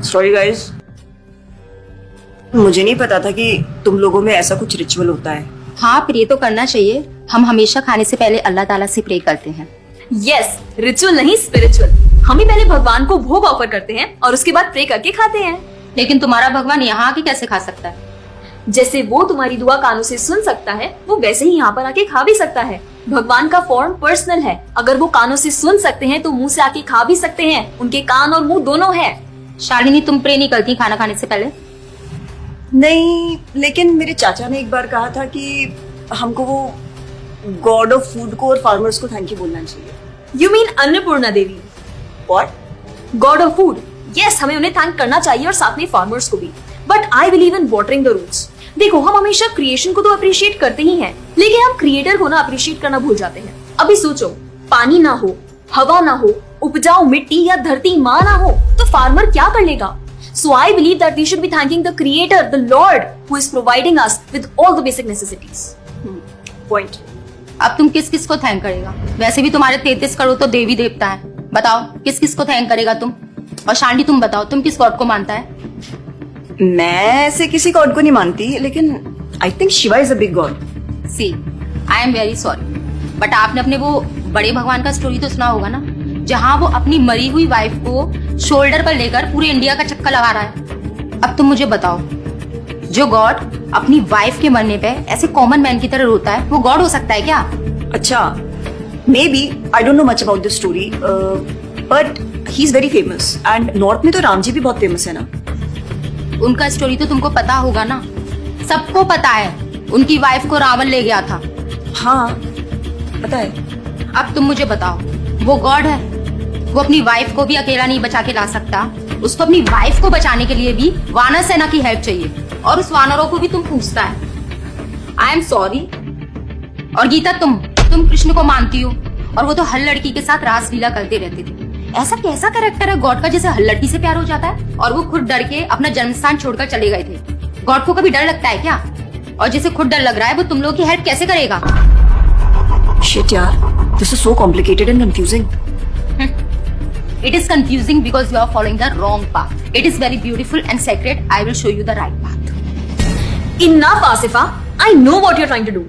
Sorry guys, मुझे नहीं पता था कि तुम लोगों में ऐसा कुछ रिचुअल होता है। हाँ, प्रे तो करना चाहिए। हम हमेशा खाने से पहले अल्लाह ताला से प्रे करते हैं। यस, रिचुअल नहीं स्पिरिचुअल। हम ही पहले भगवान को भोग ऑफर करते हैं और उसके बाद प्रे करके खाते हैं। लेकिन तुम्हारा भगवान यहाँ आके कैसे खा सकता है? जैसे वो तुम्हारी दुआ कानों से सुन सकता है, वो वैसे ही यहाँ पर आके खा भी सकता है। भगवान का फॉर्म पर्सनल है। अगर वो कानों से सुन सकते हैं तो मुंह से आके खा भी सकते हैं। उनके कान और मुंह दोनों है। शालिनी, तुम प्रे नहीं करती खाना खाने से पहले? नहीं, लेकिन मेरे चाचा ने एक बार कहा था कि हमको वो गॉड ऑफ फूड को और फार्मर्स को थैंक यू बोलना चाहिए। You mean Annapurna Devi? What? God of food. Yes, हमें उन्हें थैंक करना चाहिए और साथ में फार्मर्स को भी। But I believe in watering the roots. देखो, हम हमेशा क्रिएशन को तो अप्रिशिएट करते ही हैं, लेकिन हम क्रिएटर को ना अप्रिशिएट करना भूल जाते हैं। अभी सोचो, पानी ना हो, हवा ना हो, उपजाऊ मिट्टी या धरती माँ ना हो, तो फार्मर क्या कर लेगा? So I believe that we should be thanking the Creator, the Lord, who is providing us with all the basic necessities. Point. अब तुम किस किस को थैंक करेगा? वैसे भी तुम्हारे 33 करोड़ तो देवी देवता है। बताओ, किस किस को थैंक करेगा तुम? और शांति, तुम बताओ, तुम किस गॉड को मानता है? मैं ऐसे किसी गॉड को नहीं मानती, लेकिन I think Shiva is a big god. See, I am very sorry, but आपने अपने वो बड़े भगवान का स्टोरी तो सुना होगा ना, जहाँ वो अपनी मरी हुई वाइफ को शोल्डर पर लेकर पूरे इंडिया का चक्कर लगा रहा है। अब तुम मुझे बताओ, जो गॉड अपनी वाइफ के मरने पे ऐसे कॉमन मैन की तरह रोता है, वो गॉड हो सकता है क्या? अच्छा, may be, I don't know much about this story, but he is very famous and north में तो राम जी भी बहुत फेमस है ना। उनका स्टोरी तो तुमको पता होगा ना, सबको पता है। उनकी वाइफ को रावण ले गया था। हाँ, पता है। अब तुम मुझे बताओ, वो गॉड है? वो अपनी वाइफ को भी अकेला नहीं बचा के ला सकता। उसको अपनी वाइफ को बचाने के लिए भी वानर सेना की हेल्प चाहिए, और उस वानरों को भी तुम पूछता है। I am sorry. और गीता, तुम कृष्ण को मानती हो, और वो तो हर लड़की के साथ रासलीला करते रहते थे। ऐसा कैसा कैरेक्टर है गॉड का जिसे हर लड़की से प्यार हो जाता है? और वो खुद डर के अपना जन्मस्थान छोड़कर चले गए थे। गॉड को कभी डर लगता है क्या? और जिसे खुद डर लग रहा है, वो तुम लोगों की हेल्प कैसे करेगा? शिट यार, this is so complicated and confusing. It is confusing because you are following the wrong path. It is very beautiful and sacred. I will show you the right path. Enough, Asifa. I know what you're trying to do.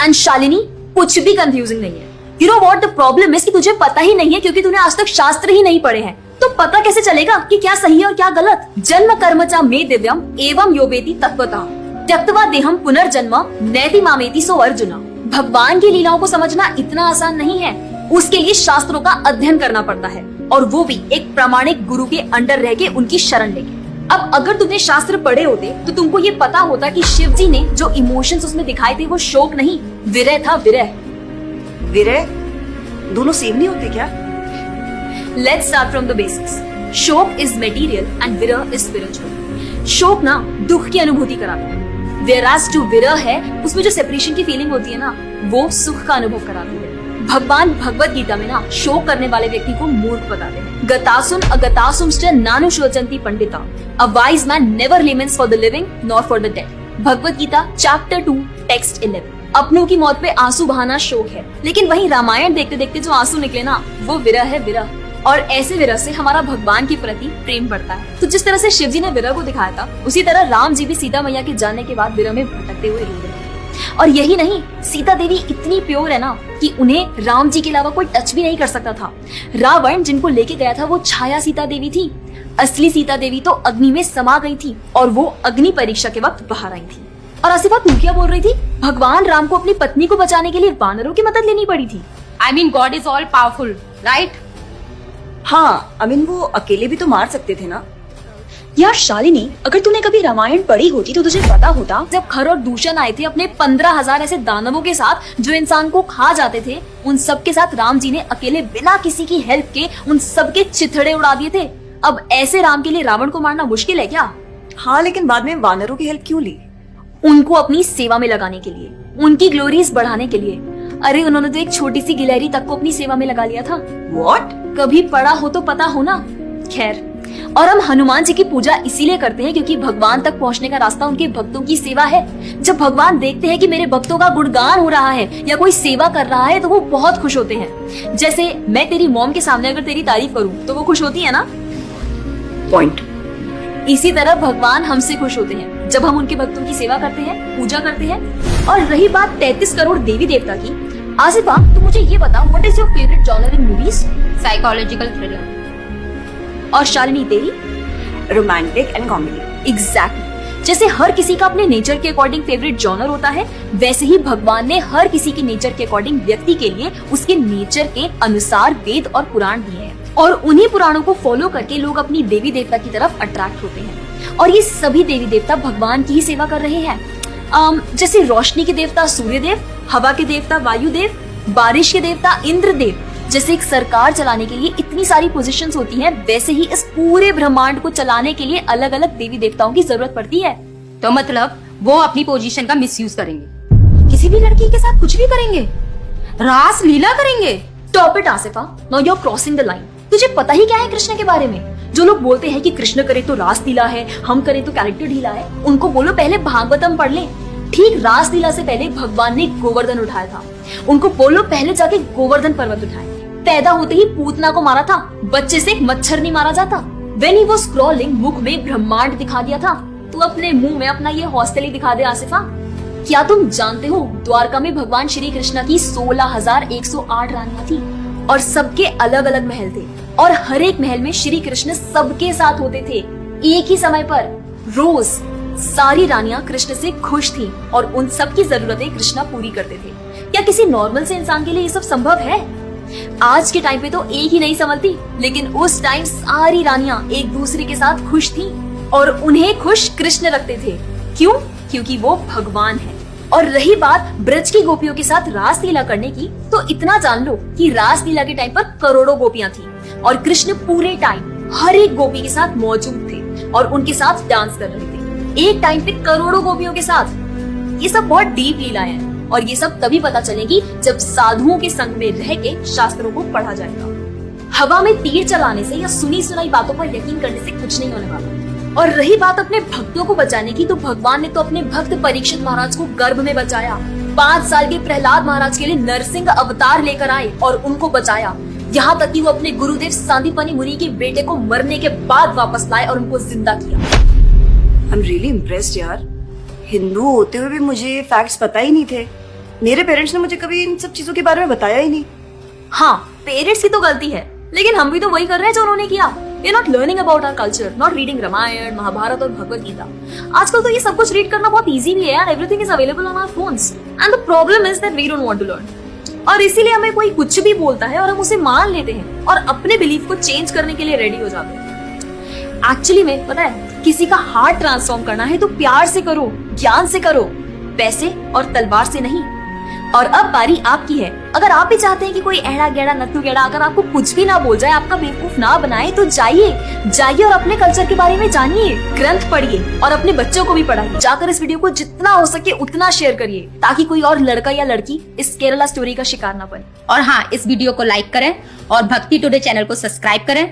And Shalini, कुछ भी confusing नहीं है। You know what the problem is कि तुझे पता ही नहीं है, क्योंकि तूने आज तक शास्त्र ही नहीं पढ़े हैं। तो पता कैसे चलेगा कि क्या सही है और क्या गलत? जन्म कर्म च मे दिव्यम एवं योवेति तत्वतः त्यक्त्वा देहम पुनर्जन्म नैति मामेति सो अर्जुना। भगवान की लीलाओं को समझना इतना आसान नहीं है। उसके लिए शास्त्रों का अध्ययन करना पड़ता है, और वो भी एक प्रामाणिक गुरु के अंडर रह के उनकी शरण लेके। अब अगर तुमने शास्त्र पढ़े होते तो तुमको ये पता होता कि शिव जी ने जो इमोशंस उसमें दिखाए थे वो शोक नहीं, विरह था। विरह विरह दोनों सेम नहीं होते क्या? Let's start from the basics. शोक इज मटेरियल एंड विरह इज स्पिरिचुअल। शोक ना दुख की अनुभूति कराता है, whereas जो विरह है उसमें जो सेपरेशन की फीलिंग होती है ना, वो सुख का अनुभव कराती है। भगवान भगवत गीता में ना शोक करने वाले व्यक्ति को मूर्ख बताते हैं। गतासुम अगतासुमश्च नानुशोचन्ति Pandita. A wise man never laments for the living nor for the dead. Bhagavad Gita chapter 2 text 11। अपनों की मौत पे आंसू बहाना शोक है, लेकिन वही रामायण देखते देखते जो आंसू निकले ना, वो विरह है, विरह। और ऐसे विरह से हमारा भगवान के प्रति प्रेम बढ़ता है। तो जिस तरह से शिव जी ने विरह को दिखाया था, उसी तरह राम जी भी सीता मैया के जाने के बाद विरह में भटकते हुए रो रहे थे। और यही नहीं, सीता देवी इतनी प्योर है ना कि उन्हें राम जी के अलावा कोई टच भी नहीं कर सकता था। रावण जिनको लेके गया था वो छाया सीता देवी थी। असली सीता देवी तो अग्नि में समा गई थी, और वो अग्नि परीक्षा के वक्त बाहर आई थी। और आसिफा, तू क्या बोल रही थी? भगवान राम को अपनी पत्नी को बचाने के लिए वानरों की मदद लेनी पड़ी थी। I mean, God is all powerful, right? हाँ, I mean, वो अकेले भी तो मार सकते थे ना। यार शालिनी, अगर तूने कभी रामायण पढ़ी होती तो तुझे पता होता, जब खर और दूषण आए थे अपने 15,000 ऐसे दानवों के साथ जो इंसान को खा जाते थे, उन सब के साथ राम जी ने अकेले बिना किसी की हेल्प के उन सबके चिथड़े उड़ा दिए थे। अब ऐसे राम के लिए रावण को मारना मुश्किल है क्या? हाँ, लेकिन बाद में वानरों की हेल्प क्यों ली? उनको अपनी सेवा में लगाने के लिए, उनकी ग्लोरीज बढ़ाने के लिए। अरे उन्होंने तो एक छोटी सी गिलहरी तक को अपनी सेवा में लगा लिया था। What? कभी पढ़ा हो तो पता हो ना। खैर, और हम हनुमान जी की पूजा इसीलिए करते हैं क्योंकि भगवान तक पहुंचने का रास्ता उनके भक्तों की सेवा है। जब भगवान देखते हैं कि मेरे भक्तों का गुणगान हो रहा है या कोई सेवा कर रहा है तो वो बहुत खुश होते हैं। जैसे मैं तेरी मॉम के सामने अगर तेरी तारीफ करूं तो वो खुश होती है ना। पॉइंट। इसी तरह भगवान हमसे खुश होते हैं जब हम उनके भक्तों की सेवा करते हैं, पूजा करते हैं। और रही बात 33 करोड़ देवी देवता की, आसिफा तो मुझे ये बताओ, what is your favourite genre in movies? Psychological thriller. और शालिनी तेरी? Romantic and comedy. एग्जैक्टली। जैसे हर किसी का अपने नेचर के अकॉर्डिंग फेवरेट जॉनर होता है, वैसे ही भगवान ने हर किसी के नेचर के अकॉर्डिंग व्यक्ति के लिए उसके नेचर के अनुसार वेद और पुराण दिए हैं। और उन्हीं पुराणों को फॉलो करके लोग अपनी देवी देवता की तरफ अट्रैक्ट होते हैं। और ये सभी देवी देवता भगवान की ही सेवा कर रहे हैं। जैसे रोशनी के देवता सूर्यदेव, हवा के देवता वायुदेव, बारिश के देवता इंद्रदेव। जैसे एक सरकार चलाने के लिए इतनी सारी पोजीशंस होती हैं, वैसे ही इस पूरे ब्रह्मांड को चलाने के लिए अलग अलग देवी देवताओं की जरूरत पड़ती है। तो मतलब वो अपनी पोजीशन का मिसयूज करेंगे, किसी भी लड़की के साथ कुछ भी करेंगे, रास लीला करेंगे। Stop it Asifa, now you are crossing the line. तुझे पता ही क्या है कृष्ण के बारे में? जो लोग बोलते हैं कि कृष्ण करे तो रास लीला है, हम करे तो कैरेक्टर ढीला है, उनको बोलो पहले भागवतम पढ़ ले। ठीक रास लीला से पहले भगवान ने गोवर्धन उठाया था। उनको बोलो पहले जाके गोवर्धन पर्वत उठाए। पैदा होते ही पूतना को मारा था, बच्चे से एक मच्छर नहीं मारा जाता। When he was crawling, मुख में ब्रह्मांड दिखा दिया था। तू अपने मुंह में अपना ये हॉस्टल ही दिखा दे आसिफा। क्या तुम जानते हो द्वारका में भगवान श्री कृष्ण की 16,108 रानियां थी और सबके अलग अलग महल थे और हर एक महल में श्री कृष्ण सबके साथ होते थे एक ही समय पर। रोज सारी रानियां कृष्ण से खुश थी और उन सब की जरूरतें कृष्णा पूरी करते थे। क्या किसी नॉर्मल से इंसान के लिए ये सब संभव है? आज के टाइम पे तो एक ही नहीं संभलती, लेकिन उस टाइम सारी रानियां एक दूसरे के साथ खुश थी और उन्हें खुश कृष्ण रखते थे। क्यों? क्योंकि वो भगवान है। और रही बात ब्रज की गोपियों के साथ रास लीला करने की, तो इतना जान लो कि रास लीला के टाइम पर करोड़ों गोपियां थी और कृष्ण पूरे टाइम हर एक गोपी के साथ मौजूद थे और उनके साथ डांस कर रहे थे एक टाइम पे करोड़ों गोपियों के साथ। ये सब बहुत डीप लीला है और ये सब तभी पता चलेगी जब साधुओं के संग में रह के शास्त्रों को पढ़ा जाएगा। हवा में तीर चलाने से या सुनी सुनाई बातों पर यकीन करने से कुछ नहीं होने वाला। और रही बात अपने भक्तों को बचाने की, तो भगवान ने तो अपने भक्त परीक्षित महाराज को गर्भ में बचाया। 5 साल के प्रहलाद महाराज के लिए नरसिंह अवतार लेकर आए और उनको बचाया। यहाँ तक कि वो अपने गुरुदेव सांदीपनी मुनि के बेटे को मरने के बाद वापस लाए और उनको जिंदा किया। आई एम रियली इम्प्रेस्ड यार। हिंदू होते हुए भी मुझे फैक्ट्स पता ही नहीं थे। मेरे पेरेंट्स ने मुझे कभी इन सब चीजों के बारे में बताया ही नहीं। हाँ, पेरेंट्स की तो गलती है, लेकिन हम भी तो वही कर रहे हैं जो उन्होंने किया। We are not learning about our culture, not reading Ramayan, Mahabharat और भगवत गीता। आजकल तो ये सब कुछ रीड करना बहुत इजी भी है यार। Everything is available on our phones, and the problem is that we don't want to learn। और इसीलिए हमें कोई कुछ भी बोलता है और हम उसे मान लेते हैं और अपने बिलीफ को चेंज करने के लिए रेडी हो जाते हैं। एक्चुअली में पता है, किसी का हार्ट ट्रांसफॉर्म करना है तो प्यार से करो, ज्ञान से करो, पैसे और तलवार से नहीं। और अब बारी आपकी है। अगर आप भी चाहते हैं कि कोई एड़ा गेड़ा नत्थु गेड़ा अगर आपको कुछ भी ना बोल जाए, आपका बेवकूफ ना बनाए, तो जाइए और अपने कल्चर के बारे में जानिए, ग्रंथ पढ़िए और अपने बच्चों को भी पढ़ाइए। जाकर इस वीडियो को जितना हो सके उतना शेयर करिए ताकि कोई और लड़का या लड़की इस केरला स्टोरी का शिकार ना बने। और हाँ, इस वीडियो को लाइक करें और भक्ति टुडे चैनल को सब्सक्राइब करें।